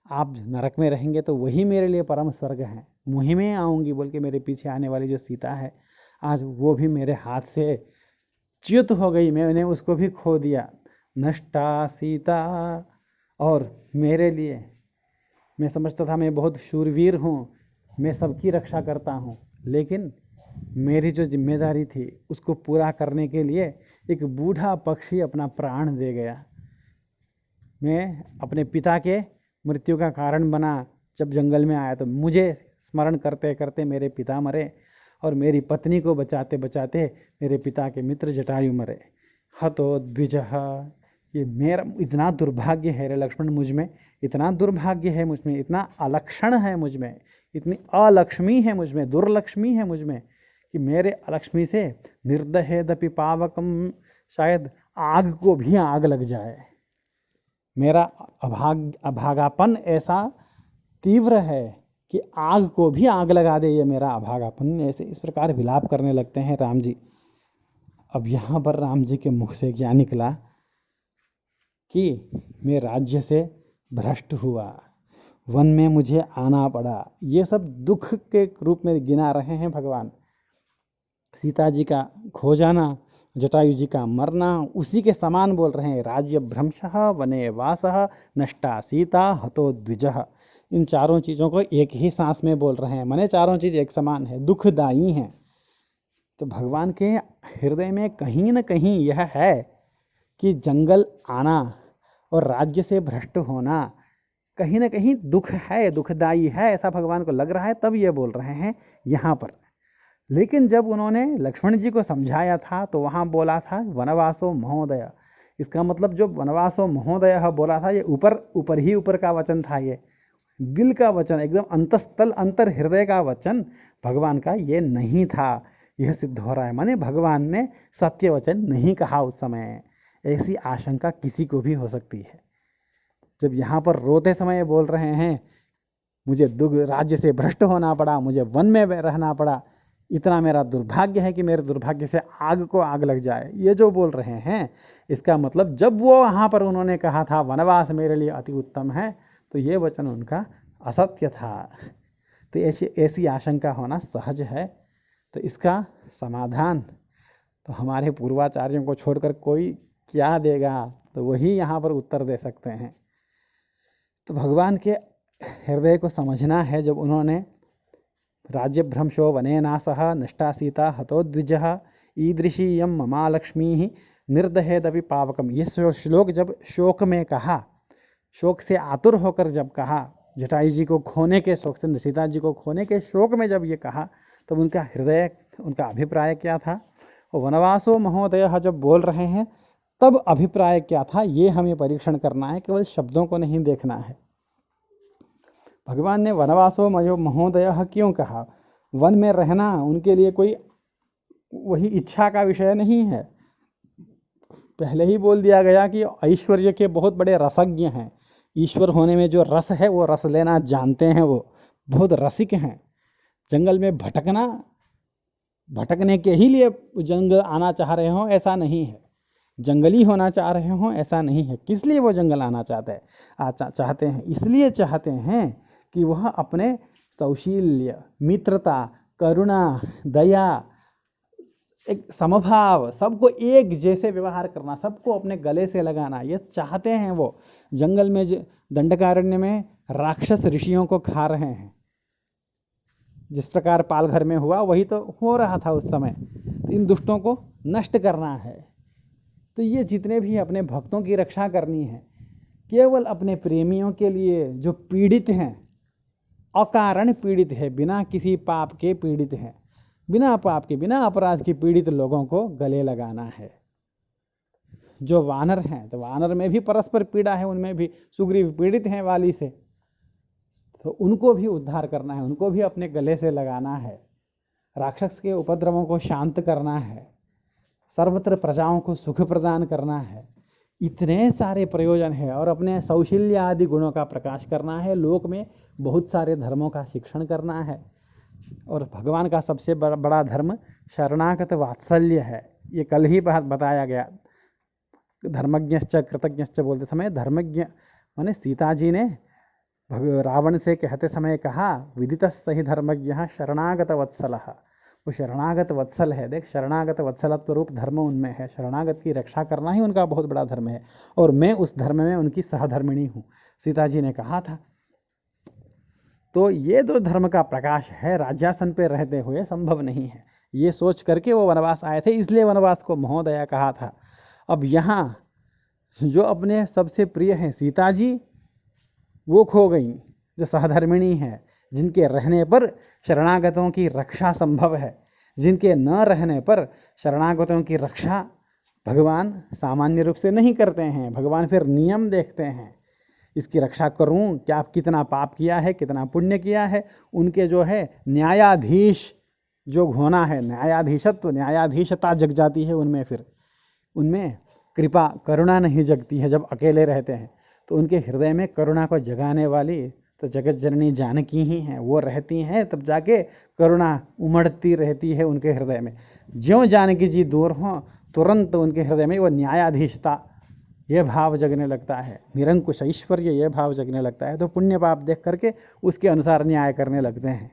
आप नरक में रहेंगे तो वही मेरे लिए परम स्वर्ग है। मुहिम में आऊँगी बोल के मेरे पीछे आने वाली जो सीता है, आज वो भी मेरे हाथ से च्युत हो गई, मैंने उसको भी खो दिया। नष्टा सीता। और मेरे लिए, मैं समझता था मैं बहुत शूरवीर हूँ, मैं सबकी रक्षा करता हूँ, लेकिन मेरी जो जिम्मेदारी थी उसको पूरा करने के लिए एक बूढ़ा पक्षी अपना प्राण दे गया। मैं अपने पिता के मृत्यु का कारण बना। जब जंगल में आया तो मुझे स्मरण करते करते मेरे पिता मरे, और मेरी पत्नी को बचाते बचाते मेरे पिता के मित्र जटायु मरे। हतो द्विजः, ये मेरा इतना दुर्भाग्य है रे लक्ष्मण मुझ में, इतना दुर्भाग्य है मुझ में, इतना अलक्षण है मुझ में, इतनी अलक्ष्मी है मुझ में, दुर्लक्ष्मी है मुझ में कि मेरे अलक्ष्मी से निर्दहेदपि पावकम, शायद आग को भी आग लग जाए। मेरा अभागापन ऐसा तीव्र है कि आग को भी आग लगा दे ये मेरा अभागापन। ऐसे इस प्रकार विलाप करने लगते हैं राम जी। अब यहाँ पर राम जी के मुख से क्या निकला कि मैं राज्य से भ्रष्ट हुआ, वन में मुझे आना पड़ा। ये सब दुख के रूप में गिना रहे हैं भगवान। सीता जी का खो जाना, जटायु जी का मरना, उसी के समान बोल रहे हैं। राज्य भ्रंशः वने वासः नष्टा सीता हतो द्विजः। इन चारों चीज़ों को एक ही सांस में बोल रहे हैं, माने चारों चीज़ एक समान है, दुखदायी हैं। तो भगवान के हृदय में कहीं न कहीं यह है कि जंगल आना और राज्य से भ्रष्ट होना कहीं न कहीं दुख है, दुखदायी है, ऐसा भगवान को लग रहा है, तब ये बोल रहे हैं यहाँ पर। लेकिन जब उन्होंने लक्ष्मण जी को समझाया था तो वहाँ बोला था वनवासो महोदय। इसका मतलब जो वनवासो महोदय बोला था, ये ऊपर ही ऊपर का वचन था, ये दिल का वचन, एकदम अंतस्थल अंतर हृदय का वचन भगवान का ये नहीं था। यह सिद्ध हो रहा है, माने भगवान ने सत्य वचन नहीं कहा उस समय। ऐसी आशंका किसी को भी हो सकती है। जब यहाँ पर रोते समय बोल रहे हैं मुझे राज्य से भ्रष्ट होना पड़ा, मुझे वन में रहना पड़ा, इतना मेरा दुर्भाग्य है कि मेरे दुर्भाग्य से आग को आग लग जाए, ये जो बोल रहे हैं, इसका मतलब जब वो वहाँ पर उन्होंने कहा था वनवास मेरे लिए अति उत्तम है, तो ये वचन उनका असत्य था। तो ऐसी आशंका होना सहज है। तो इसका समाधान तो हमारे पूर्वाचार्यों को छोड़कर कोई क्या देगा, तो वही यहाँ पर उत्तर दे सकते हैं। तो भगवान के हृदय को समझना है। जब उन्होंने राज्य भ्रंशो वने नासः नष्टा सीता हतो द्विजः ईदृशी यम ममा लक्ष्मी निर्दहेदपि पावकम, ये श्लोक जब शोक में कहा, शोक से आतुर होकर जब कहा, जटायु जी को खोने के शोक से, सीता जी को खोने के शोक में जब ये कहा, तब उनका हृदय, उनका अभिप्राय क्या था। और वनवासो महोदय जब बोल रहे हैं तब अभिप्राय क्या था, ये हमें परीक्षण करना है, केवल शब्दों को नहीं देखना है। भगवान ने वनवासो महोदय क्यों कहा? वन में रहना उनके लिए कोई वही इच्छा का विषय नहीं है। पहले ही बोल दिया गया कि ऐश्वर्य के बहुत बड़े रसज्ञ हैं। ईश्वर होने में जो रस है वो रस लेना जानते हैं, वो बहुत रसिक हैं। जंगल में भटकने के ही लिए जंगल आना चाह रहे हो ऐसा नहीं है, जंगली होना चाह रहे हो ऐसा नहीं है। किस लिए वो जंगल आना चाहते हैं? इसलिए चाहते हैं कि वह अपने सौशील्य, मित्रता, करुणा, दया, एक समभाव, सबको एक जैसे व्यवहार करना, सबको अपने गले से लगाना, ये चाहते हैं। वो जंगल में दंडकारण्य में राक्षस ऋषियों को खा रहे हैं, जिस प्रकार पालघर में हुआ वही तो हो रहा था उस समय। तो इन दुष्टों को नष्ट करना है। तो ये जितने भी अपने भक्तों की रक्षा करनी है, केवल अपने प्रेमियों के लिए जो पीड़ित हैं, अकारण पीड़ित है, बिना किसी पाप के पीड़ित हैं, बिना पाप के, बिना अपराध के पीड़ित लोगों को गले लगाना है। जो वानर हैं, तो वानर में भी परस्पर पीड़ा है, उनमें भी सुग्रीव पीड़ित हैं वाली से, तो उनको भी उद्धार करना है, उनको भी अपने गले से लगाना है। राक्षस के उपद्रवों को शांत करना है, सर्वत्र प्रजाओं को सुख प्रदान करना है। इतने सारे प्रयोजन है। और अपने कौशल्य आदि गुणों का प्रकाश करना है, लोक में बहुत सारे धर्मों का शिक्षण करना है। और भगवान का सबसे बड़ा धर्म शरणागत वात्सल्य है। ये कल ही बात बताया गया। धर्मज्ञश्च कृतज्ञश्च बोलते समय धर्मज्ञ माने सीता जी ने रावण से कहते समय कहा विदितस्स हि धर्मज्ञः शरणागत वत्सलः। वो शरणागत वत्सल है। देख, शरणागत वत्सलत्व रूप धर्म उनमें है। शरणागत की रक्षा करना ही उनका बहुत बड़ा धर्म है। और मैं उस धर्म में उनकी सहधर्मिणी हूँ, सीता जी ने कहा था। तो ये जो धर्म का प्रकाश है राज्यासन पे रहते हुए संभव नहीं है। ये सोच करके वो वनवास आए थे, इसलिए वनवास को महोदया कहा था। अब यहाँ जो अपने सबसे प्रिय हैं सीता जी, वो खो गई, जो सहधर्मिणी है, जिनके रहने पर शरणागतों की रक्षा संभव है। जिनके न रहने पर शरणागतों की रक्षा भगवान सामान्य रूप से नहीं करते हैं। भगवान फिर नियम देखते हैं, इसकी रक्षा करूं क्या, कितना पाप किया है, कितना पुण्य किया है। उनके जो है न्यायाधीश जो होना है, न्यायाधीशत्व, न्यायाधीशता जग जाती है उनमें। फिर उनमें कृपा करुणा नहीं जगती है जब अकेले रहते हैं। तो उनके हृदय में करुणा को जगाने वाली तो जगत जननी जानकी ही हैं। वो रहती हैं तब जाके करुणा उमड़ती रहती है उनके हृदय में। ज्यों जानकी जी दूर हों तुरंत उनके हृदय में वो न्यायाधीशता ये भाव जगने लगता है, निरंकुश ऐश्वर्य ये भाव जगने लगता है। तो पुण्य पाप देख करके उसके अनुसार न्याय करने लगते हैं।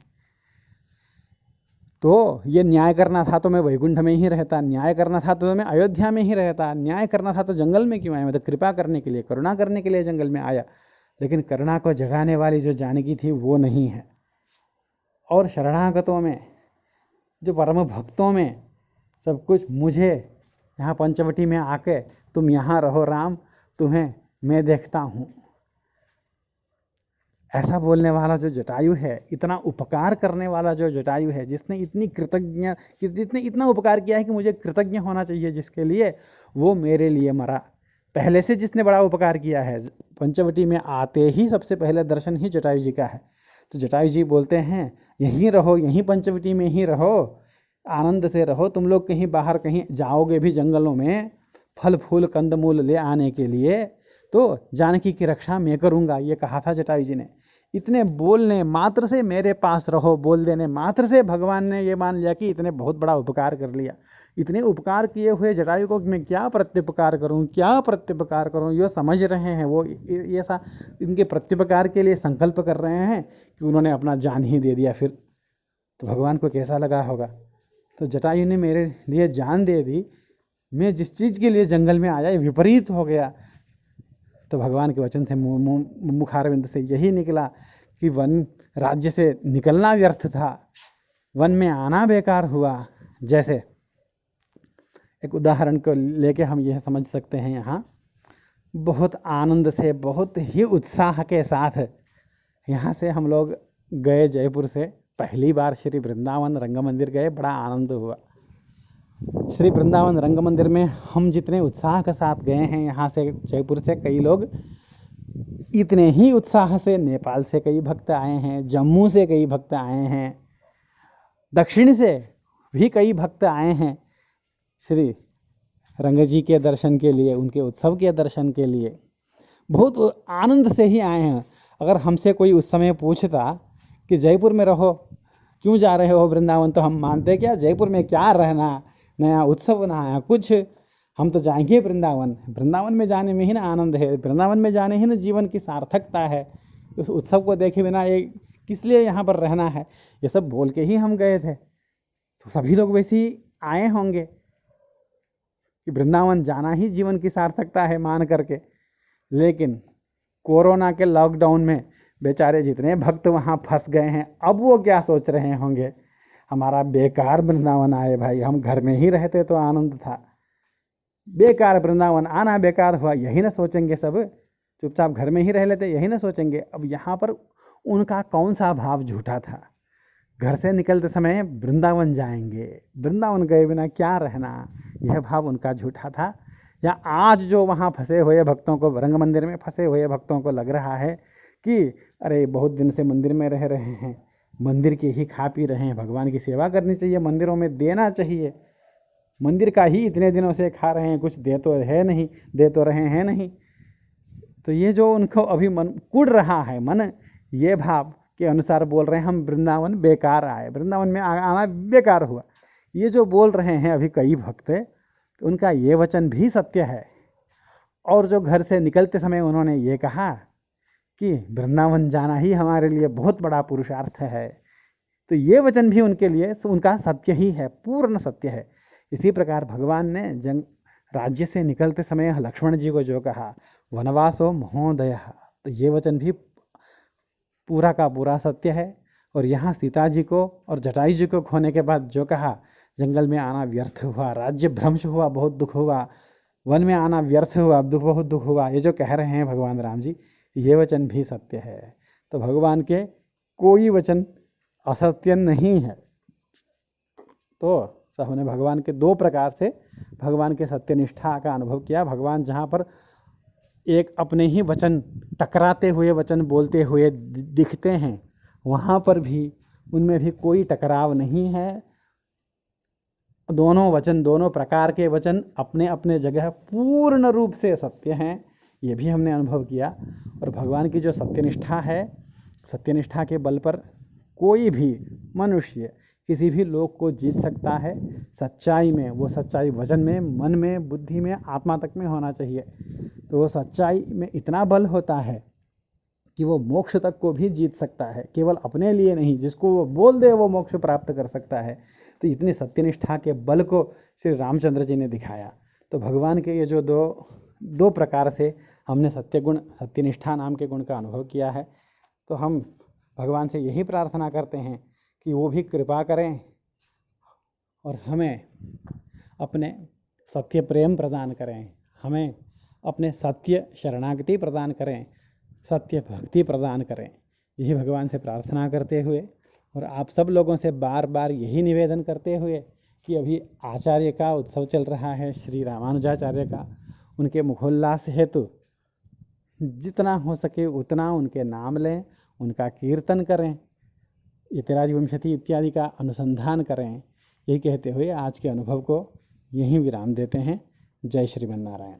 तो ये न्याय करना था तो मैं वैकुंठ में ही रहता, न्याय करना था तो मैं अयोध्या में ही रहता, न्याय करना था तो जंगल में क्यों आया? मैं तो कृपा करने के लिए, करुणा करने के लिए जंगल में आया। लेकिन करुणा को जगाने वाली जो जानकी थी वो नहीं है। और शरणागतों में, जो परम भक्तों में सब कुछ मुझे यहाँ पंचवटी में आके तुम यहाँ रहो राम, तुम्हें मैं देखता हूँ, ऐसा बोलने वाला जो जटायु है, इतना उपकार करने वाला जो जटायु है, जिसने इतना उपकार किया है कि मुझे कृतज्ञ होना चाहिए जिसके लिए, वो मेरे लिए मरा। पहले से जिसने बड़ा उपकार किया है, पंचवटी में आते ही सबसे पहले दर्शन ही जटायु जी का है। तो जटायु जी बोलते हैं यहीं रहो, यहीं पंचवटी में ही रहो, आनंद से रहो। तुम लोग कहीं बाहर कहीं जाओगे भी जंगलों में फल फूल कंदमूल ले आने के लिए, तो जानकी की रक्षा मैं करूँगा, ये कहा था जटायु जी ने। इतने बोलने मात्र से, मेरे पास रहो बोल देने मात्र से भगवान ने ये मान लिया कि इतने बहुत बड़ा उपकार कर लिया। इतने उपकार किए हुए जटायु को मैं क्या प्रत्युपकार करूं, क्या प्रत्युपकार करूं, ये समझ रहे हैं। वो ये सा इनके प्रत्युपकार के लिए संकल्प कर रहे हैं कि उन्होंने अपना जान ही दे दिया। फिर तो भगवान को कैसा लगा होगा। तो जटायु ने मेरे लिए जान दे दी, मैं जिस चीज़ के लिए जंगल में आया विपरीत हो गया। तो भगवान के वचन से मुखारविंद से यही निकला कि वन राज्य से निकलना व्यर्थ था, वन में आना बेकार हुआ। जैसे एक उदाहरण को लेके हम यह समझ सकते हैं, यहाँ बहुत आनंद से, बहुत ही उत्साह के साथ यहाँ से हम लोग गए जयपुर से, पहली बार श्री वृंदावन रंग मंदिर गए, बड़ा आनंद हुआ। श्री वृंदावन रंग मंदिर में हम जितने उत्साह के साथ गए हैं, यहाँ से जयपुर से कई लोग इतने ही उत्साह से नेपाल से कई भक्त आए हैं, जम्मू से कई भक्त आए हैं, दक्षिण से भी कई भक्त आए हैं श्री रंग जी के दर्शन के लिए, उनके उत्सव के दर्शन के लिए। बहुत आनंद से ही आए हैं। अगर हमसे कोई उस समय पूछता कि जयपुर में रहो, क्यों जा रहे हो वृंदावन, तो हम मानते क्या जयपुर में क्या रहना, नया उत्सव नया कुछ, हम तो जाएंगे वृंदावन। वृंदावन में जाने में ही ना आनंद है, वृंदावन में जाने ही ना जीवन की सार्थकता है। उस उत्सव को देखे बिना ये किस लिए यहाँ पर रहना है, ये सब बोल के ही हम गए थे। तो सभी लोग वैसे ही आए होंगे कि वृंदावन जाना ही जीवन की सार्थकता है मान करके। लेकिन कोरोना के लॉकडाउन में बेचारे जितने भक्त वहाँ फंस गए हैं, अब वो क्या सोच रहे होंगे, हमारा बेकार वृंदावन आए भाई, हम घर में ही रहते तो आनंद था, बेकार वृंदावन आना बेकार हुआ, यही ना सोचेंगे सब, चुपचाप घर में ही रह लेते, यही ना सोचेंगे। अब यहाँ पर उनका कौन सा भाव झूठा था, घर से निकलते समय वृंदावन जाएंगे, वृंदावन गए बिना क्या रहना, यह भाव उनका झूठा था। या आज जो वहाँ फंसे हुए भक्तों को, रंग मंदिर में फंसे हुए भक्तों को लग रहा है कि अरे बहुत दिन से मंदिर में रह रहे हैं, मंदिर के ही खा पी रहे हैं, भगवान की सेवा करनी चाहिए, मंदिरों में देना चाहिए, मंदिर का ही इतने दिनों से खा रहे हैं, कुछ दे तो रहे हैं नहीं। तो ये जो उनको अभी मन कुड़ रहा है, मन ये भाव के अनुसार बोल रहे हैं हम वृंदावन बेकार आए, वृंदावन में आना बेकार हुआ, ये जो बोल रहे हैं अभी कई भक्त, तो उनका ये वचन भी सत्य है। और जो घर से निकलते समय उन्होंने ये कहा कि वृंदावन जाना ही हमारे लिए बहुत बड़ा पुरुषार्थ है, तो ये वचन भी उनके लिए उनका सत्य ही है, पूर्ण सत्य है। इसी प्रकार भगवान ने राज्य से निकलते समय लक्ष्मण जी को जो कहा वनवासो महोदय, तो ये वचन भी पूरा का पूरा सत्य है। और यहाँ सीता जी को और जटायु जी को खोने के बाद जो कहा जंगल में आना व्यर्थ हुआ, राज्य भ्रंश हुआ, बहुत दुख हुआ, वन में आना व्यर्थ हुआ, बहुत दुख हुआ, ये जो कह रहे हैं भगवान राम जी, ये वचन भी सत्य है। तो भगवान के कोई वचन असत्य नहीं है। तो हमने भगवान के दो प्रकार से भगवान के सत्यनिष्ठा का अनुभव किया। भगवान जहाँ पर एक अपने ही वचन टकराते हुए वचन बोलते हुए दिखते हैं, वहाँ पर भी उनमें भी कोई टकराव नहीं है। दोनों वचन, दोनों प्रकार के वचन अपने अपने जगह पूर्ण रूप से सत्य हैं, ये भी हमने अनुभव किया। और भगवान की जो सत्यनिष्ठा है, सत्यनिष्ठा के बल पर कोई भी मनुष्य किसी भी लोक को जीत सकता है। सच्चाई में, वो सच्चाई वचन में, मन में, बुद्धि में, आत्मा तक में होना चाहिए। तो वो सच्चाई में इतना बल होता है कि वो मोक्ष तक को भी जीत सकता है, केवल अपने लिए नहीं, जिसको वो बोल दे वो मोक्ष प्राप्त कर सकता है। तो इतनी सत्यनिष्ठा के बल को श्री रामचंद्र जी ने दिखाया। तो भगवान के ये जो दो प्रकार से हमने सत्यगुण, सत्यनिष्ठा नाम के गुण का अनुभव किया है, तो हम भगवान से यही प्रार्थना करते हैं कि वो भी कृपा करें और हमें अपने सत्य प्रेम प्रदान करें, हमें अपने सत्य शरणागति प्रदान करें, सत्य भक्ति प्रदान करें। यही भगवान से प्रार्थना करते हुए और आप सब लोगों से बार बार यही निवेदन करते हुए कि अभी आचार्य का उत्सव चल रहा है, श्री रामानुजाचार्य का, उनके मुखोल्लास हेतु जितना हो सके उतना उनके नाम लें, उनका कीर्तन करें, यतिराज विंशति इत्यादि का अनुसंधान करें। यही कहते हुए आज के अनुभव को यहीं विराम देते हैं। जय श्रीमन नारायण।